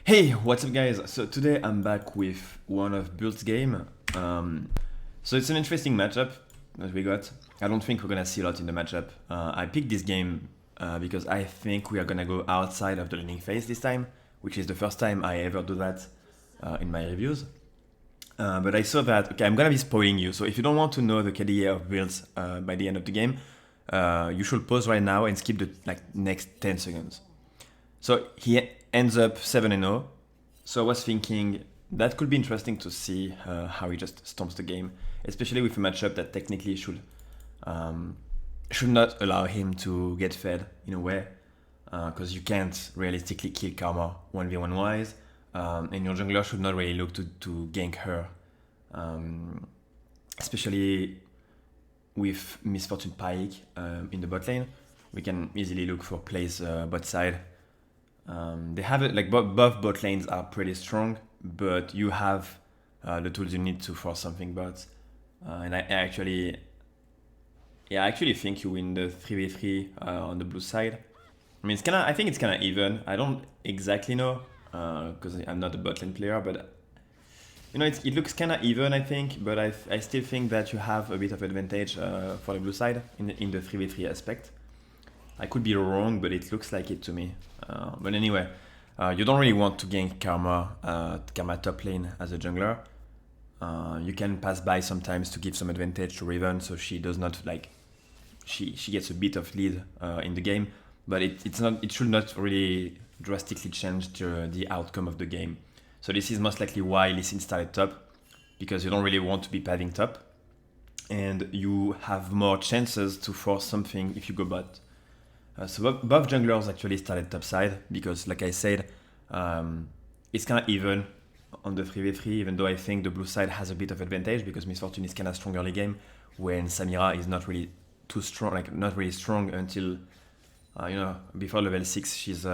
Hey, what's up guys? So today I'm back with one of Bult's game. So it's an interesting matchup that we got. I don't think we're gonna see a lot in the matchup. I picked this game because I think we are gonna go outside of the laning phase this time, which is the first time I ever do that in my reviews. But I saw that, okay, I'm gonna be spoiling you, so if you don't want to know the KDA of builds by the end of the game, you should pause right now and skip the next 10 seconds. So he ends up 7-0. So I was thinking that could be interesting to see how he just stomps the game, especially with a matchup that technically should not allow him to get fed in a way, because you can't realistically kill Karma 1v1 wise, and your jungler should not really look to gank her, especially with Misfortune Pike in the bot lane. We can easily look for plays bot side. They have it like both bot lanes are pretty strong, but you have the tools you need to force something bots. And I actually think you win the 3v3 on the blue side. I mean, I think it's kind of even. I don't exactly know because I'm not a bot lane player, but you know, it looks kind of even, I think. But I still think that you have a bit of advantage for the blue side in the 3v3 aspect. I could be wrong, but it looks like it to me. But anyway, you don't really want to gank Karma top lane as a jungler. You can pass by sometimes to give some advantage to Riven, so she does not she gets a bit of lead in the game, but it should not really drastically change the outcome of the game. So this is most likely why Lee Sin started top, because you don't really want to be padding top, and you have more chances to force something if you go bot. So both junglers actually started top side because, like I said, it's kind of even on the 3v3, even though I think the blue side has a bit of advantage because Misfortune is kind of strong early game, when Samira is not really too strong, not really strong until, before level 6. She's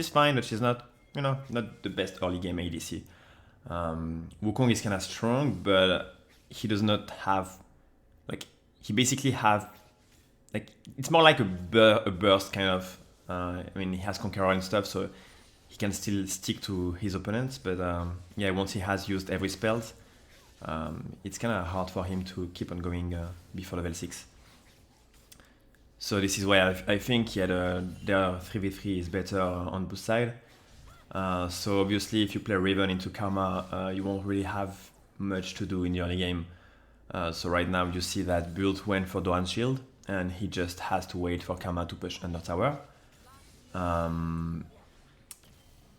fine, but she's not, not the best early game ADC. Wukong is kind of strong, but he does not have, he basically have, it's more like a burst kind of. He has Conqueror and stuff, so he can still stick to his opponents. But once he has used every spell, it's kind of hard for him to keep on going before level 6. So this is why I think their 3v3 is better on both side. So obviously, if you play Riven into Karma, you won't really have much to do in the early game. So right now you see that Bult went for Doran Shield, and he just has to wait for Karma to push under tower.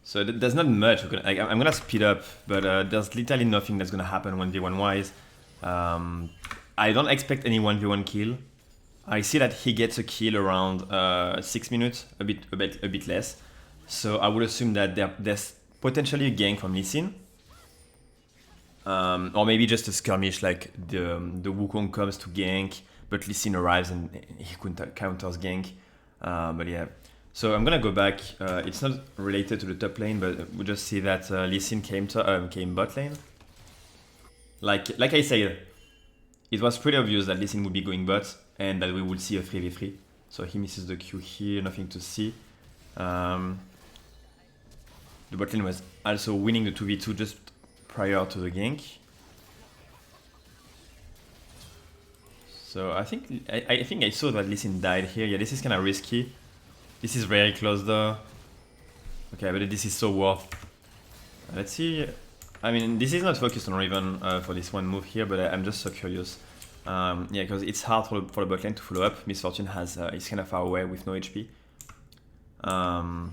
So there's not much. I'm gonna speed up, but there's literally nothing that's gonna happen 1v1 wise. I don't expect any 1v1 kill. I see that he gets a kill around 6 minutes, a bit less. So I would assume that there's potentially a gank from Lee Sin. Or maybe just a skirmish, like the Wukong comes to gank, but Lee Sin arrives and he counters gank. But yeah, so I'm gonna go back. It's not related to the top lane, but we just see that Lee Sin came bot lane. Like I said, it was pretty obvious that Lee Sin would be going bot and that we would see a 3v3. So he misses the Q here, nothing to see. The bot lane was also winning the 2v2 just prior to the gank. So I think I saw that Lee Sin died here. Yeah, this is kind of risky. This is very close though. Okay, but this is so worth. Let's see. I mean, this is not focused on Riven for this one move here, but I'm just so curious. Because it's hard for the bot lane to follow up. Misfortune is kind of far away with no HP. And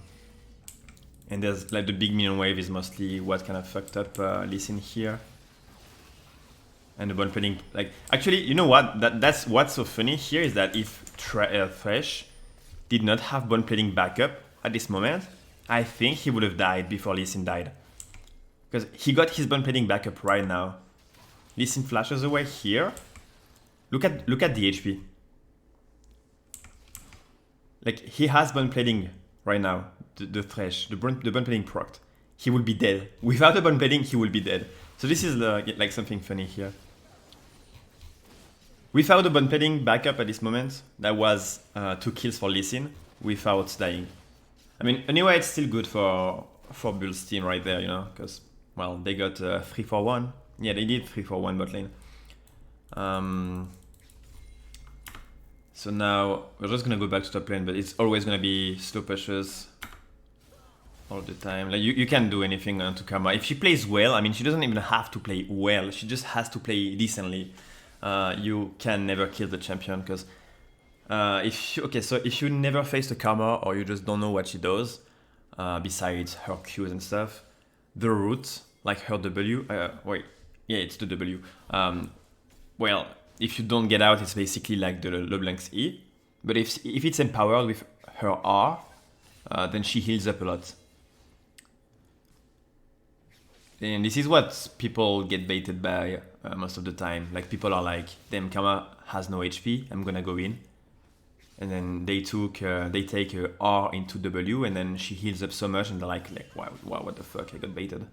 there's the big minion wave is mostly what kind of fucked up Lee Sin here. And the bond plating, actually, you know what? That's what's so funny here is that if Thresh did not have bond plating backup at this moment, I think he would have died before Lee Sin died. Because he got his bond plating backup right now. Lee Sin flashes away here. Look at the HP. He has bond plating right now. The Thresh, the bond plating procced. He will be dead. Without the bond plating, he will be dead. So this is something funny here. Without the bond plating backup at this moment, that was 2 kills for Lee Sin without dying. I mean, anyway, it's still good for for Bull's team right there, you know, because, well, they got 3-4-1. Yeah, they did 3-4-1 bot lane. So now we're just gonna go back to top lane, but it's always gonna be slow pushes all the time. Like you can't do anything to Karma. If she plays well, I mean, she doesn't even have to play well. She just has to play decently. You can never kill the champion because if you never face the Karma or you just don't know what she does, besides her Qs and stuff, the root, like her W, it's the W. Well, if you don't get out, it's basically like the LeBlanc's E. But if it's empowered with her R, then she heals up a lot. And this is what people get baited by most of the time. Like people are like, damn, Karma has no HP, I'm gonna go in. And then they take R into W, and then she heals up so much, and they're like wow, what the fuck, I got baited.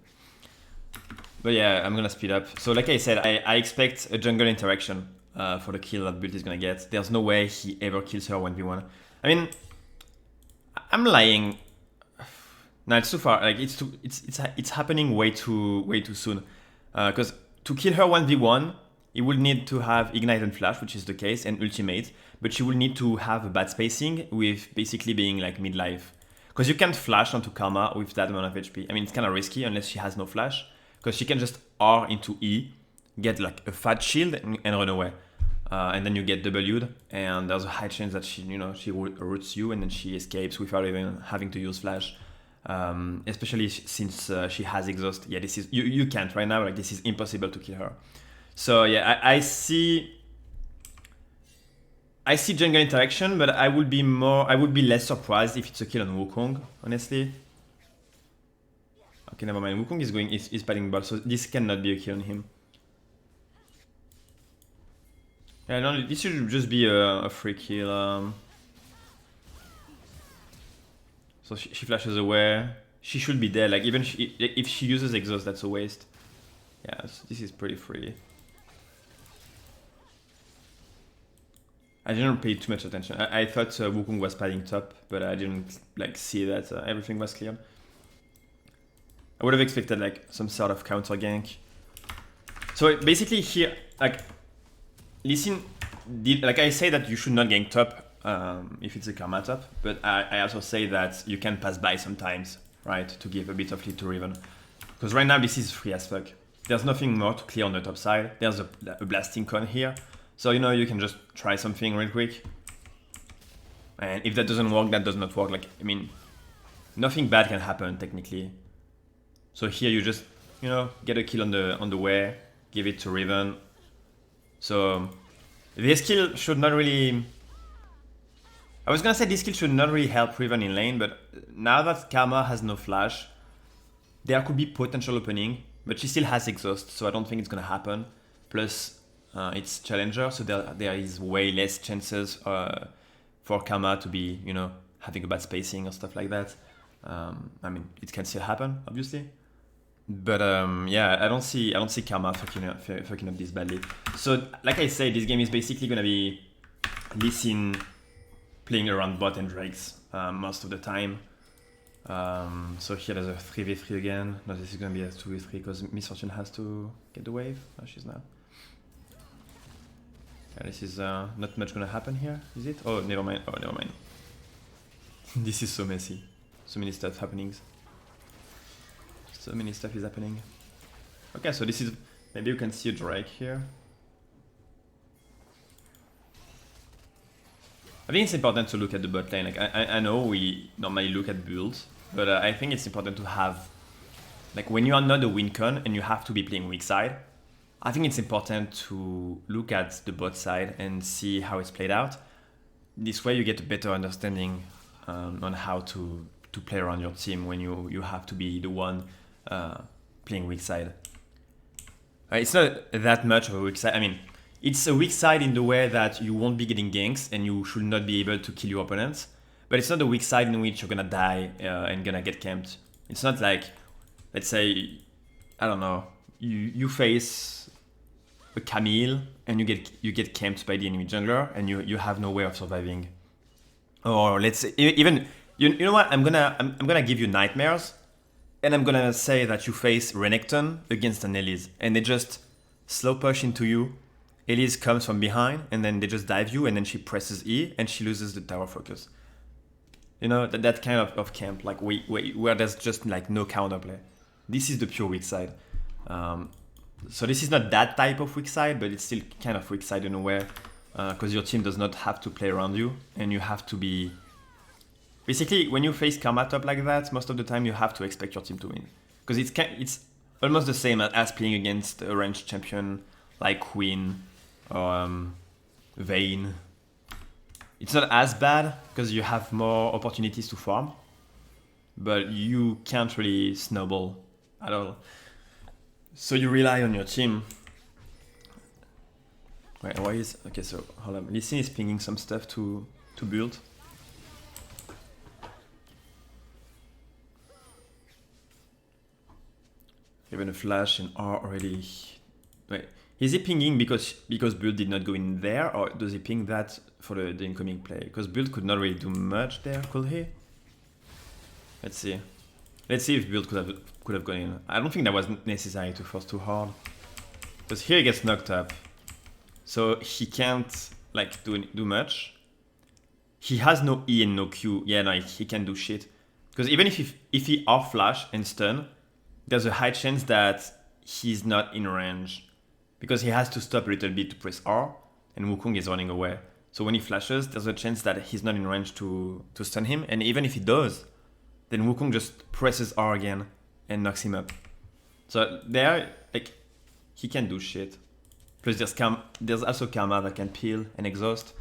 But yeah, I'm gonna speed up. So like I said, I expect a jungle interaction for the kill that Build is gonna get. There's no way he ever kills her 1v1. I mean, I'm lying. No, it's too far. Like it's happening way too soon. Because to kill her 1v1, he will need to have Ignite and Flash, which is the case, and Ultimate. But she will need to have a bad spacing with basically being like mid-life. Because you can't flash onto Karma with that amount of HP. I mean, it's kind of risky unless she has no flash. Because she can just R into E, get like a fat shield and run away. And then you get W'd, and there's a high chance that she roots you and then she escapes without even having to use flash. Especially since she has exhaust. Yeah, this is you can't right now. Like this is impossible to kill her. So yeah, I see jungle interaction, but I would be less surprised if it's a kill on Wukong, honestly. Okay, never mind. Wukong is fighting ball, so this cannot be a kill on him. Yeah, no, this should just be a free kill. So she flashes away. She should be dead. Like even if she uses exhaust, that's a waste. Yeah, so this is pretty free. I didn't pay too much attention. I thought Wukong was padding top, but I didn't like see that everything was clear. I would have expected like some sort of counter gank. So basically here, like, listen, like I say that you should not gank top if it's a Karma top, but I also say that you can pass by sometimes, right, to give a bit of lead to Riven. Because right now this is free as fuck. There's nothing more to clear on the top side. There's a blasting cone here. So, you know, you can just try something real quick. And if that doesn't work, that does not work. Like, I mean, nothing bad can happen, technically. So here you just, you know, get a kill on the way, give it to Riven. So, this kill should not really... I was gonna say this kill should not really help Riven in lane, but now that Karma has no flash, there could be potential opening, but she still has exhaust, so I don't think it's gonna happen. Plus, it's challenger, so there is way less chances for Karma to be, you know, having a bad spacing or stuff like that. I mean, it can still happen, obviously, but yeah, I don't see Karma fucking up this badly. So, like I said, this game is basically gonna be Lee Sin playing around bot and Drakes most of the time. So here there's a 3v3 again. No, this is gonna be a 2v3 because Miss Fortune has to get the wave. No, she's not. This is not much gonna happen here, is it? Oh, never mind. Oh, never mind. This is so messy. So many stuff happenings. So many stuff is happening. Okay, so this is... Maybe you can see a Drake here. I think it's important to look at the bot lane. Like, I know we normally look at builds, but I think it's important to have... Like, when you are not a win con and you have to be playing Weakside, I think it's important to look at the bot side and see how it's played out. This way you get a better understanding on how to play around your team when you have to be the one playing weak side. It's not that much of a weak side. I mean, it's a weak side in the way that you won't be getting ganks and you should not be able to kill your opponents. But it's not a weak side in which you're gonna die and gonna get camped. It's not like, let's say, I don't know, you face a Camille and you get camped by the enemy jungler and you have no way of surviving. Or let's say even you know what, I'm gonna give you nightmares And I'm gonna say that you face Renekton against an Elise, and they just slow push into you. Elise comes from behind, and then they just dive you, and then she presses E, and she loses the tower focus. You know, that kind of camp, like where there's just like no counterplay. This is the pure weak side. So this is not that type of weak side, but it's still kind of weak side in a way, because your team does not have to play around you, and you have to be... Basically, when you face Karma top like that, most of the time you have to expect your team to win. Because it's almost the same as playing against a ranged champion like Queen or Vayne. It's not as bad because you have more opportunities to farm, but you can't really snowball at all. So you rely on your team. Wait, why is... Okay, so hold on. Lee Sin is pinging some stuff to build. Even a flash in R already. Wait, is he pinging because build did not go in there, or does he ping that for the incoming play? Because build could not really do much there, could he? Let's see. Let's see if build could have gone in. I don't think that was necessary to force too hard, because here he gets knocked up, so he can't like do much. He has no E and no Q. Yeah, no, he can't do shit. Because even if he off flash and stun, there's a high chance that he's not in range, because he has to stop a little bit to press R, and Wukong is running away. So when he flashes, there's a chance that he's not in range to stun him, and even if he does, then Wukong just presses R again and knocks him up. So there, like, he can do shit. Plus there's also Karma that can peel and exhaust,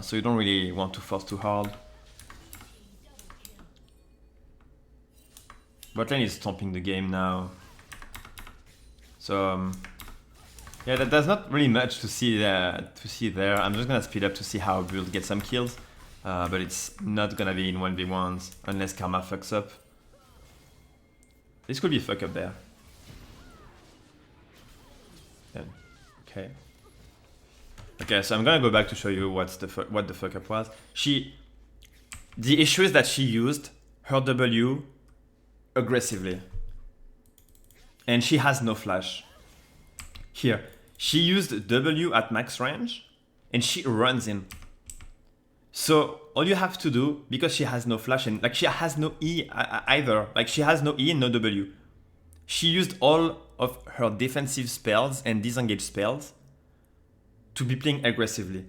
so you don't really want to force too hard. Botlane is stomping the game now. So yeah, there's not really much to see there. I'm just gonna speed up to see how build gets some kills, but it's not gonna be in 1v1s unless Karma fucks up. This could be fuck up there. Yeah. Okay. Okay, so I'm gonna go back to show you what the fuck up was. The issue is that she used her W aggressively, and she has no flash. Here, she used W at max range, and she runs in. So all you have to do, because she has no flash and like she has no E either, like she has no E and no W, she used all of her defensive spells and disengage spells to be playing aggressively.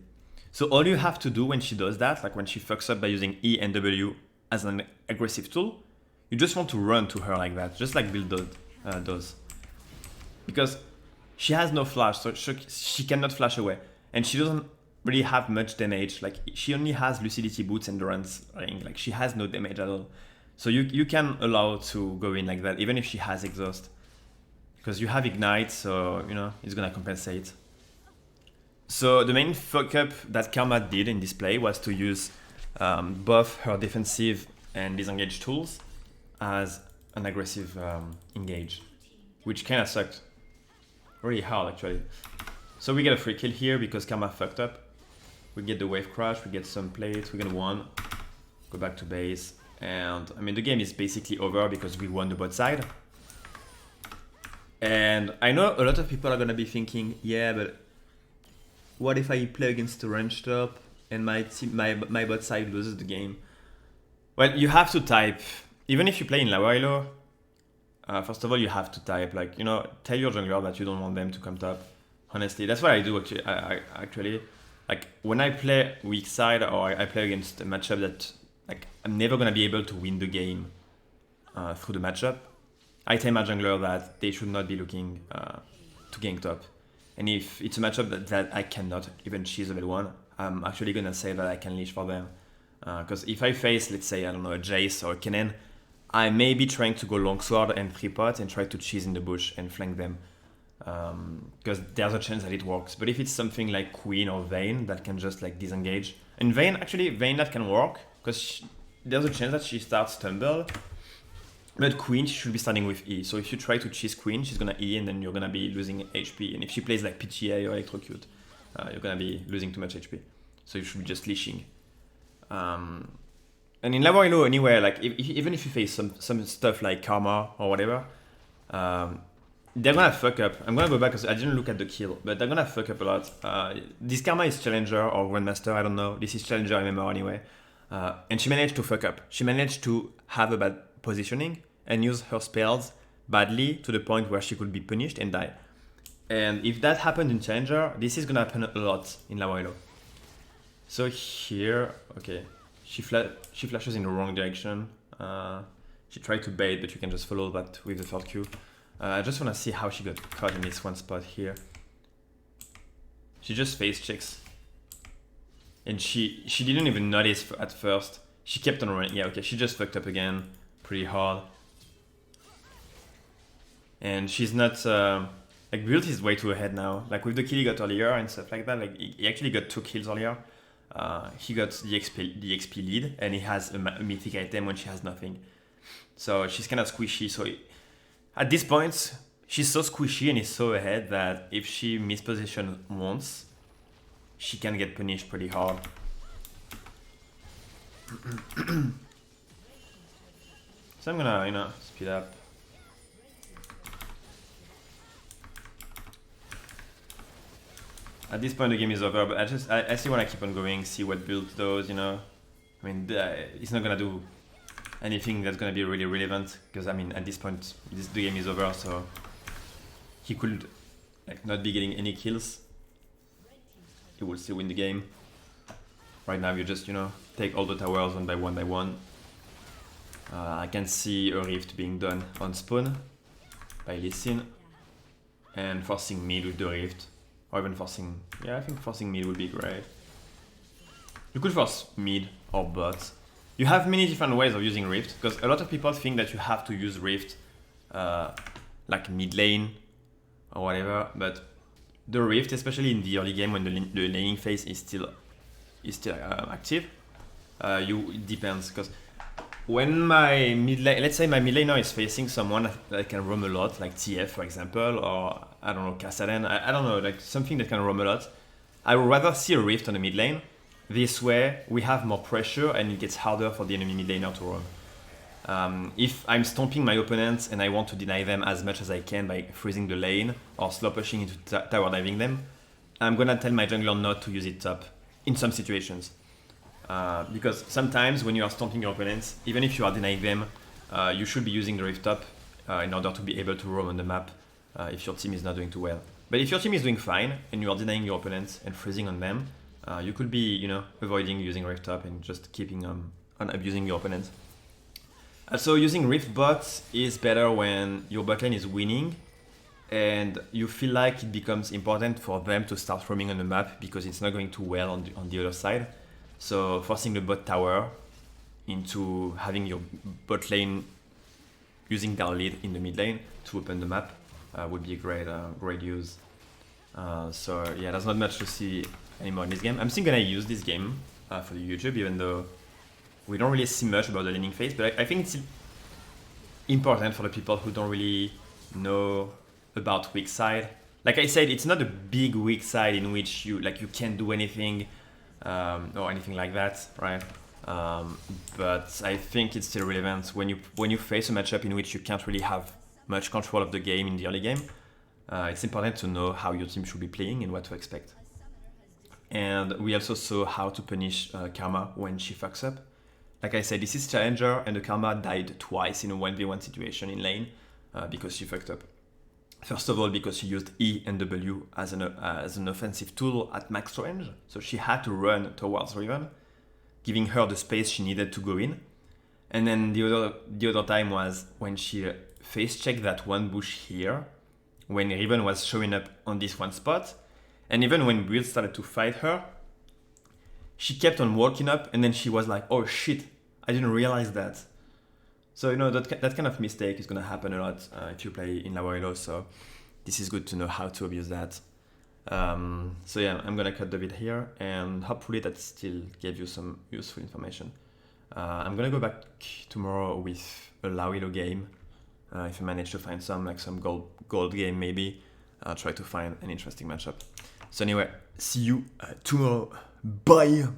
So all you have to do when she does that, like when she fucks up by using E and W as an aggressive tool, you just want to run to her like that, just like build does. Because she has no flash, so she cannot flash away. And she doesn't really have much damage. Like, she only has Lucidity Boots and Durance Ring. Like, she has no damage at all. So you can allow to go in like that, even if she has Exhaust. Because you have Ignite, so, you know, it's gonna compensate. So the main fuck up that Karma did in this play was to use both her defensive and disengage tools as an aggressive engage, which kind of sucked really hard actually. So we get a free kill here because Karma fucked up. We get the wave crash, we get some plates, we get one, go back to base, and I mean the game is basically over because we won the bot side. And I know a lot of people are gonna be thinking, yeah, but what if I play against a range top and my bot side loses the game? Well, you have to type. Even if you play in lower elo, first of all, you have to type, like, you know, tell your jungler that you don't want them to come top. Honestly, that's what I do actually. I actually, like, when I play Weakside or I play against a matchup that, like, I'm never gonna be able to win the game through the matchup, I tell my jungler that they should not be looking to gank top. And if it's a matchup that I cannot even cheese level 1, I'm actually gonna say that I can leash for them. Because if I face, let's say, I don't know, a Jace or a Kennen, I may be trying to go longsword and 3-pot and try to cheese in the bush and flank them. Because there's a chance that it works. But if it's something like Queen or Vayne that can just like disengage, and Vayne that can work, because there's a chance that she starts Tumble, but Queen, she should be starting with E. So if you try to cheese Queen, she's gonna E and then you're gonna be losing HP. And if she plays like PTA or Electrocute, you're gonna be losing too much HP. So you should be just leashing. And in Lavoilo anyway, like even if you face some stuff like Karma or whatever, they're gonna fuck up. I'm gonna go back because I didn't look at the kill, but they're gonna fuck up a lot. This Karma is Challenger or Grandmaster, I don't know. This is Challenger MMR anyway. And she managed to fuck up. She managed to have a bad positioning and use her spells badly to the point where she could be punished and die. And if that happened in Challenger, this is gonna happen a lot in Lavoilo. So here, okay, she flashes in the wrong direction. She tried to bait, but you can just follow that with the third Q. I just want to see how she got caught in this one spot here. She just face checks. And she didn't even notice at first. She kept on running. Yeah, okay, she just fucked up again pretty hard. And she's not... like, Build is way too ahead now. Like, with the kill he got earlier and stuff like that, like, he actually got 2 kills earlier. He got the XP lead, and he has a mythic item when she has nothing. So she's kind of squishy. So at this point, she's so squishy and is so ahead that if she mispositions once, she can get punished pretty hard. So I'm gonna, speed up. At this point the game is over, but I still want to keep on going, see what Build does, I mean, it's not gonna do anything that's gonna be really relevant, because I mean, at this point, the game is over, so he could like not be getting any kills. He will still win the game. Right now you just, take all the towers one by one. I can see a rift being done on spawn by Lee Sin, and forcing mid with the rift. Or even forcing... Yeah, I think forcing mid would be great. You could force mid or bot. You have many different ways of using Rift, because a lot of people think that you have to use Rift like mid lane or whatever, but the Rift, especially in the early game when the laning phase is still active, it depends, because when my mid lane, let's say my mid laner is facing someone that can roam a lot, like TF for example, or I don't know, Kassadin, I don't know, like something that can roam a lot, I would rather see a Rift on the mid lane. This way we have more pressure and it gets harder for the enemy mid laner to roam. If I'm stomping my opponents and I want to deny them as much as I can by freezing the lane or slow pushing into tower diving them, I'm gonna tell my jungler not to use it top in some situations. Because sometimes when you are stomping your opponents, even if you are denying them, you should be using the Rift top in order to be able to roam on the map if your team is not doing too well. But if your team is doing fine and you are denying your opponents and freezing on them, you could be, avoiding using Rift top and just keeping on abusing your opponents. So using Rift bots is better when your bot lane is winning and you feel like it becomes important for them to start roaming on the map because it's not going too well on the other side. So forcing the bot tower into having your bot lane using their lead in the mid lane to open the map would be a great use. So yeah, there's not much to see anymore in this game. I'm still gonna use this game for the YouTube, even though we don't really see much about the laning phase, but I think it's important for the people who don't really know about Weakside. Like I said, it's not a big Weakside in which you can't do anything or anything like that, right? But I think it's still relevant when you face a matchup in which you can't really have much control of the game in the early game. It's important to know how your team should be playing and what to expect. And we also saw how to punish Karma when she fucks up. Like I said, this is Challenger, and the Karma died twice in a 1v1 situation in lane because she fucked up. First of all, because she used E and W as an offensive tool at max range, so she had to run towards Riven, giving her the space she needed to go in. And then the other time was when she face-checked that one bush here, when Riven was showing up on this one spot, and even when Build started to fight her, she kept on walking up, and then she was like, oh shit, I didn't realize that. So, that kind of mistake is going to happen a lot if you play in Lavoilo, so this is good to know how to abuse that. So yeah, I'm going to cut the vid here, and hopefully that still gave you some useful information. I'm going to go back tomorrow with a Lavoilo game, if I manage to find some gold game maybe. I'll try to find an interesting matchup. So anyway, see you tomorrow. Bye!